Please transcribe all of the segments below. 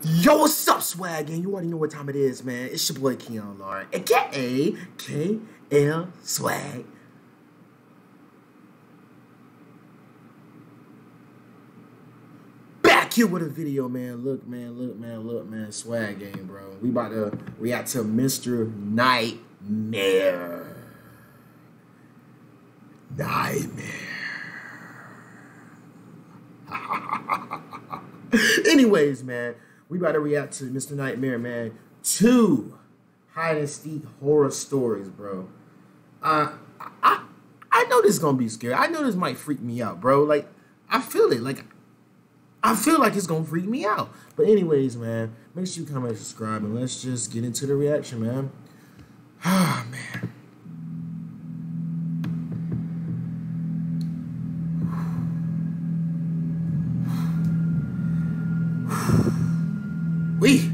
Yo, what's up, swag? And you already know what time it is, man. It's your boy Keon Lauren, aka KL Swag. Back here with a video, man. Look, man. Swag game, bro. We about to react to Mr. Nightmare. Anyways, man, we about to react to Mr. Nightmare, man. 2 hide and seek horror stories, bro. I know this is gonna be scary. I know this might freak me out, bro. Like, I feel it. Like, I feel like it's gonna freak me out. But anyways, man, make sure you comment, subscribe, and let's just get into the reaction, man. Ah, man. We.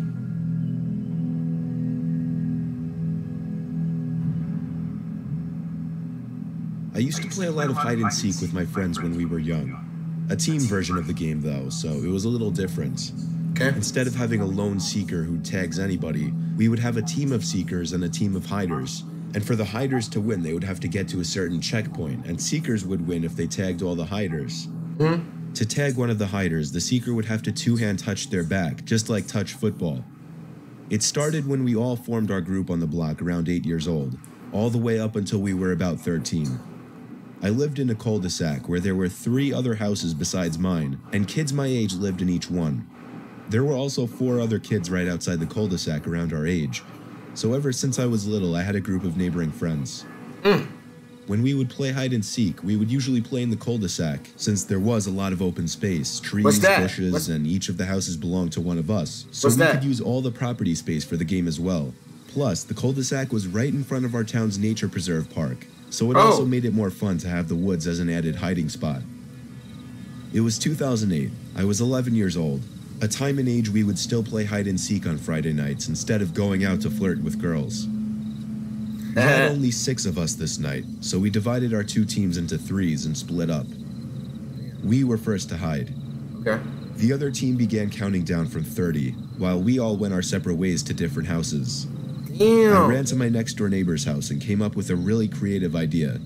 I used to play a lot of hide and seek with my friends when we were young. A team version of the game though, so it was a little different. Okay. Instead of having a lone seeker who tags anybody, we would have a team of seekers and a team of hiders. And for the hiders to win, they would have to get to a certain checkpoint, and seekers would win if they tagged all the hiders. To tag one of the hiders, the seeker would have to two-hand touch their back, just like touch football. It started when we all formed our group on the block around 8 years old, all the way up until we were about 13. I lived in a cul-de-sac where there were 3 other houses besides mine, and kids my age lived in each one. There were also 4 other kids right outside the cul-de-sac around our age, so ever since I was little I had a group of neighboring friends. When we would play hide and seek, we would usually play in the cul-de-sac, since there was a lot of open space, trees, bushes, and each of the houses belonged to one of us, so we could use all the property space for the game as well. Plus, the cul-de-sac was right in front of our town's nature preserve park, so it also made it more fun to have the woods as an added hiding spot. It was 2008. I was 11 years old, a time and age we would still play hide and seek on Friday nights instead of going out to flirt with girls. We had only 6 of us this night, so we divided our 2 teams into 3s and split up. We were first to hide. Okay. The other team began counting down from 30, while we all went our separate ways to different houses. Damn. I ran to my next door neighbor's house and came up with a really creative idea.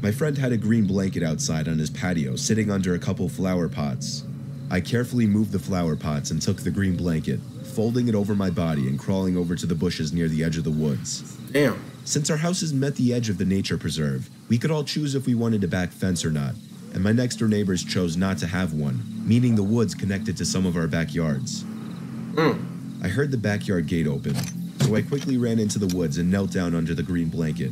My friend had a green blanket outside on his patio, sitting under a couple flower pots. I carefully moved the flower pots and took the green blanket, folding it over my body and crawling over to the bushes near the edge of the woods. Damn. Since our houses met the edge of the nature preserve, we could all choose if we wanted to back fence or not, and my next door neighbors chose not to have one, meaning the woods connected to some of our backyards. I heard the backyard gate open, so I quickly ran into the woods and knelt down under the green blanket.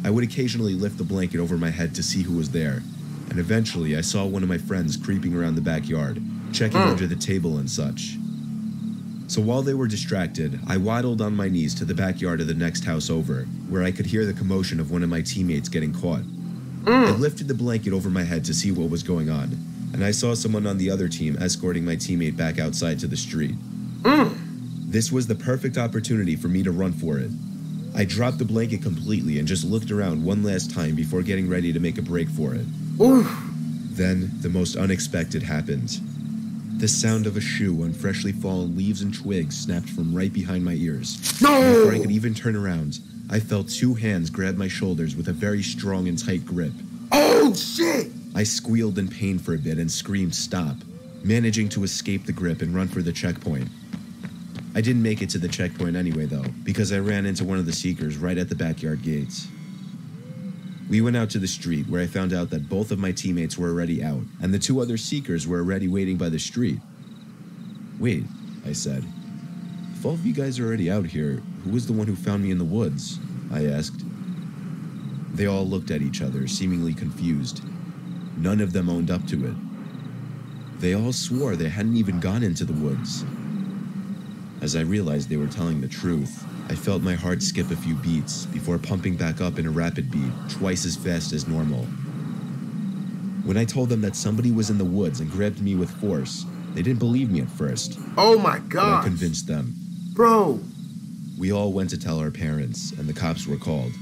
I would occasionally lift the blanket over my head to see who was there, and eventually I saw one of my friends creeping around the backyard, checking under the table and such. So while they were distracted, I waddled on my knees to the backyard of the next house over, where I could hear the commotion of one of my teammates getting caught. I lifted the blanket over my head to see what was going on, and I saw someone on the other team escorting my teammate back outside to the street. This was the perfect opportunity for me to run for it. I dropped the blanket completely and just looked around one last time before getting ready to make a break for it. Then, the most unexpected happened. The sound of a shoe on freshly fallen leaves and twigs snapped from right behind my ears. And before I could even turn around, I felt 2 hands grab my shoulders with a very strong and tight grip. Oh, shit! I squealed in pain for a bit and screamed stop, managing to escape the grip and run for the checkpoint. I didn't make it to the checkpoint anyway though, because I ran into one of the seekers right at the backyard gates. We went out to the street where I found out that both of my teammates were already out, and the 2 other seekers were already waiting by the street. Wait, I said. If all of you guys are already out here, who was the one who found me in the woods? I asked. They all looked at each other, seemingly confused. None of them owned up to it. They all swore they hadn't even gone into the woods. As I realized they were telling the truth, I felt my heart skip a few beats before pumping back up in a rapid beat, twice as fast as normal. When I told them that somebody was in the woods and grabbed me with force, they didn't believe me at first. Oh my God. But I convinced them. Bro. We all went to tell our parents, and the cops were called.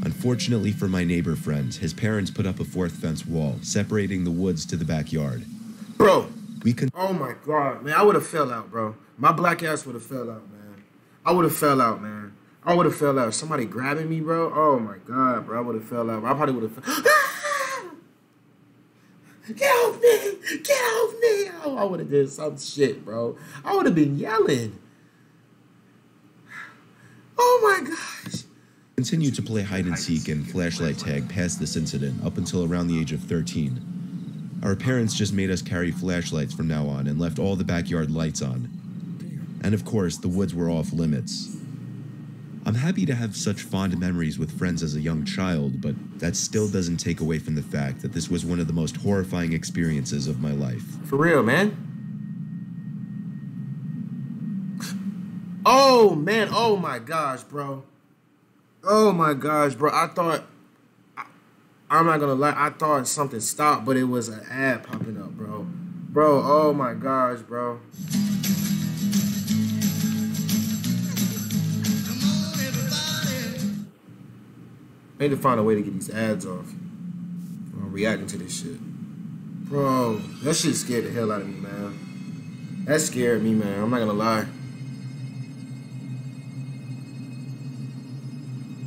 Unfortunately for my neighbor friend, his parents put up a 4th fence wall, separating the woods to the backyard. Bro. We con- Oh my God, man. I would have fell out, bro. My black ass would have fell out, man. I would have fell out, man. I would have fell out. Somebody grabbing me, bro. Oh my God, bro. I would have fell out. I probably would have Get off me! Get off me! Oh, I would have did some shit, bro. I would have been yelling. Oh my gosh. continued to play hide and seek and flashlight tag past this incident up until around the age of 13. Our parents just made us carry flashlights from now on and left all the backyard lights on. And of course, the woods were off limits. I'm happy to have such fond memories with friends as a young child, but that still doesn't take away from the fact that this was one of the most horrifying experiences of my life. For real, man. Oh, man. Oh, my gosh, bro. Oh, my gosh, bro. I'm not going to lie. I thought something stopped, but it was an ad popping up, bro. Bro, oh, my gosh, bro. I need to find a way to get these ads off. I'm reacting to this shit. Bro, that shit scared the hell out of me, man. That scared me, man. I'm not gonna lie.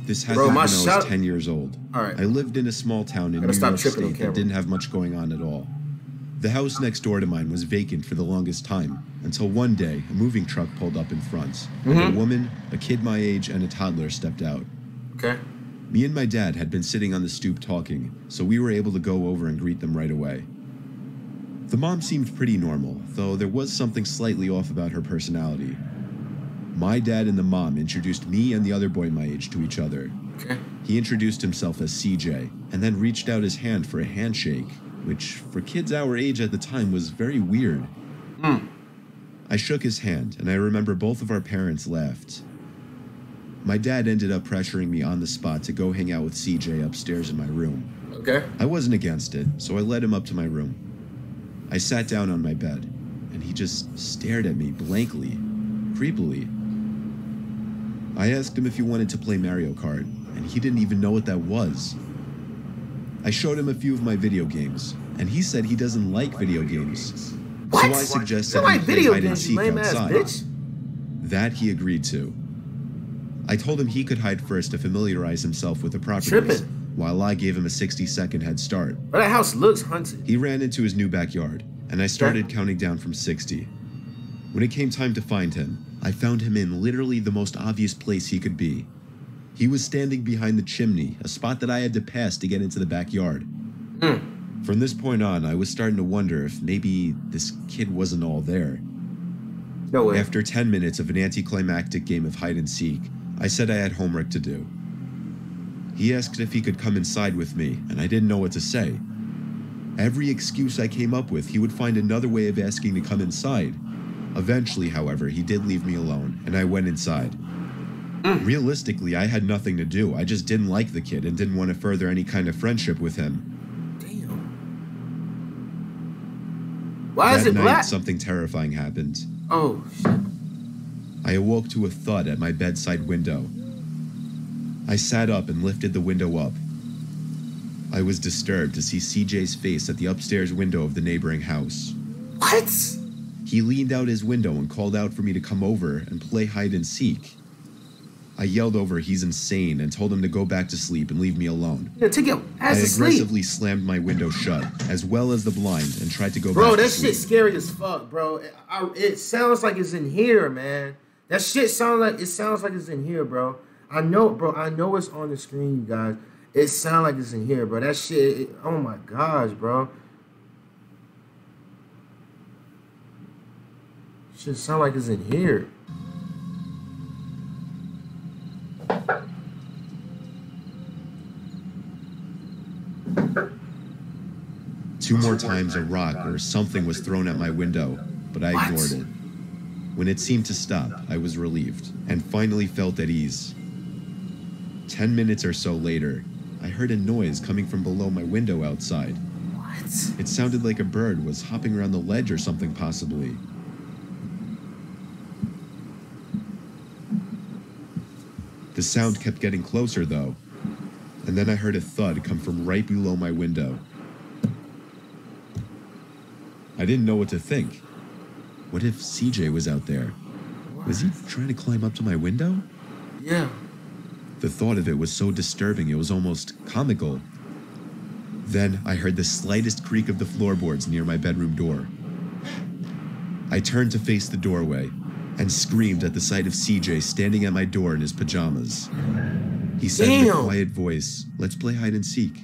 This happened when I was 10 years old. All right. I lived in a small town in New York State that didn't have much going on at all. The house next door to mine was vacant for the longest time, until one day, a moving truck pulled up in front. A woman, a kid my age, and a toddler stepped out. Okay. Me and my dad had been sitting on the stoop talking, so we were able to go over and greet them right away. The mom seemed pretty normal, though there was something slightly off about her personality. My dad and the mom introduced me and the other boy my age to each other. Okay. He introduced himself as CJ, and then reached out his hand for a handshake, which, for kids our age at the time, was very weird. I shook his hand, and I remember both of our parents laughed. My dad ended up pressuring me on the spot to go hang out with CJ upstairs in my room. Okay. I wasn't against it, so I led him up to my room. I sat down on my bed, and he just stared at me blankly, creepily. I asked him if he wanted to play Mario Kart, and he didn't even know what that was. I showed him a few of my video games, and he said he doesn't like video games. What? So I suggested you like he play video hide and games, you seek lame ass outside. bitch. That he agreed to. I told him he could hide first to familiarize himself with the properties, Tripping. while I gave him a 60-second head start. But that house looks haunted. He ran into his new backyard, and I started counting down from 60. When it came time to find him, I found him in literally the most obvious place he could be. He was standing behind the chimney, a spot that I had to pass to get into the backyard. From this point on, I was starting to wonder if maybe this kid wasn't all there. No way. After 10 minutes of an anticlimactic game of hide and seek, I said I had homework to do. He asked if he could come inside with me, and I didn't know what to say. Every excuse I came up with, he would find another way of asking to come inside. Eventually, however, he did leave me alone, and I went inside. Realistically, I had nothing to do. I just didn't like the kid and didn't want to further any kind of friendship with him. Damn. Why is That it night, black? something terrifying happened. Oh, shit. I awoke to a thud at my bedside window. I sat up and lifted the window up. I was disturbed to see CJ's face at the upstairs window of the neighboring house. What? He leaned out his window and called out for me to come over and play hide and seek. I yelled over he's insane and told him to go back to sleep and leave me alone. Yeah, take your I ass to sleep. aggressively slammed my window shut, as well as the blind, and tried to go Bro, back that to sleep. shit's scary as fuck, bro. It sounds like it's in here, man. That shit sounds like it's in here, bro. I know, bro. I know it's on the screen, you guys. It sounds like it's in here, bro. That shit. Oh my gosh, bro. Shit sound like it's in here. Two more times a rock or something was thrown at my window, but I ignored it. When it seemed to stop, I was relieved, and finally felt at ease. 10 minutes or so later, I heard a noise coming from below my window outside. What? It sounded like a bird was hopping around the ledge or something, possibly. The sound kept getting closer, though, and then I heard a thud come from right below my window. I didn't know what to think. What if CJ was out there? Was he trying to climb up to my window? Yeah. The thought of it was so disturbing, it was almost comical. Then I heard the slightest creak of the floorboards near my bedroom door. I turned to face the doorway and screamed at the sight of CJ standing at my door in his pajamas. He said in a quiet voice, "Let's play hide and seek."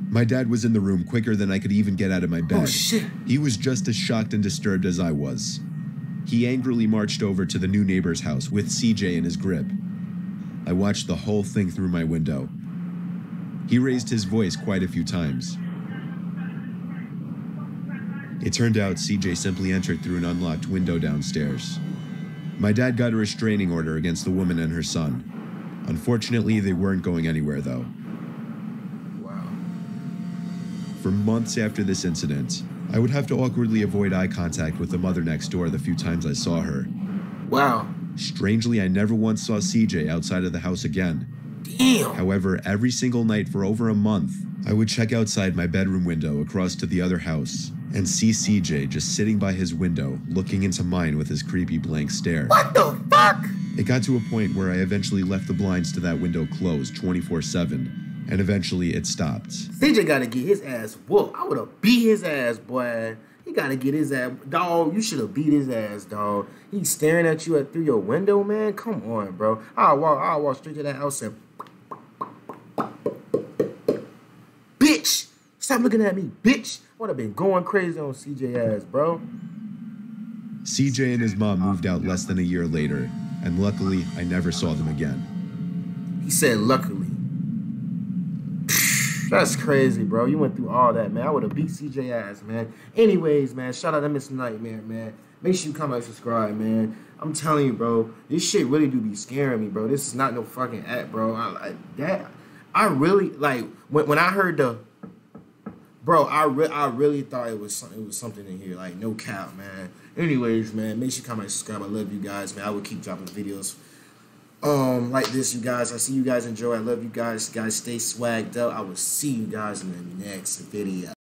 My dad was in the room quicker than I could even get out of my bed. Oh, shit. He was just as shocked and disturbed as I was. He angrily marched over to the new neighbor's house with CJ in his grip. I watched the whole thing through my window. He raised his voice quite a few times. It turned out CJ simply entered through an unlocked window downstairs. My dad got a restraining order against the woman and her son. Unfortunately, they weren't going anywhere, though. Wow. For months after this incident, I would have to awkwardly avoid eye contact with the mother next door the few times I saw her. Wow. Strangely, I never once saw CJ outside of the house again. Damn. However, every single night for over a month, I would check outside my bedroom window across to the other house and see CJ just sitting by his window, looking into mine with his creepy blank stare. What the fuck? It got to a point where I eventually left the blinds to that window closed 24/7, and eventually it stopped. CJ gotta get his ass whooped. I would've beat his ass, boy. He gotta get his ass. Dog, you should've beat his ass, dog. He's staring at you through your window, man. Come on, bro. I'll walk straight to that house and... Bitch! Stop looking at me, bitch! I would've been going crazy on CJ ass, bro. CJ and his mom moved out less than a year later, and luckily, I never saw them again. He said luckily. That's crazy, bro. You went through all that, man. I would have beat CJ ass, man. Anyways, man, shout out to Mr. Nightmare, man. Make sure you comment and subscribe, man. I'm telling you, bro, this shit really do be scaring me, bro. This is not no fucking act, bro. I really, like, when I heard the... Bro, I really thought it was something in here, like, no cap, man. Anyways, man, make sure you comment and subscribe. I love you guys, man. I will keep dropping videos like this, you guys. I see you guys enjoy. I love you guys. Guys, stay swagged up. I will see you guys in the next video.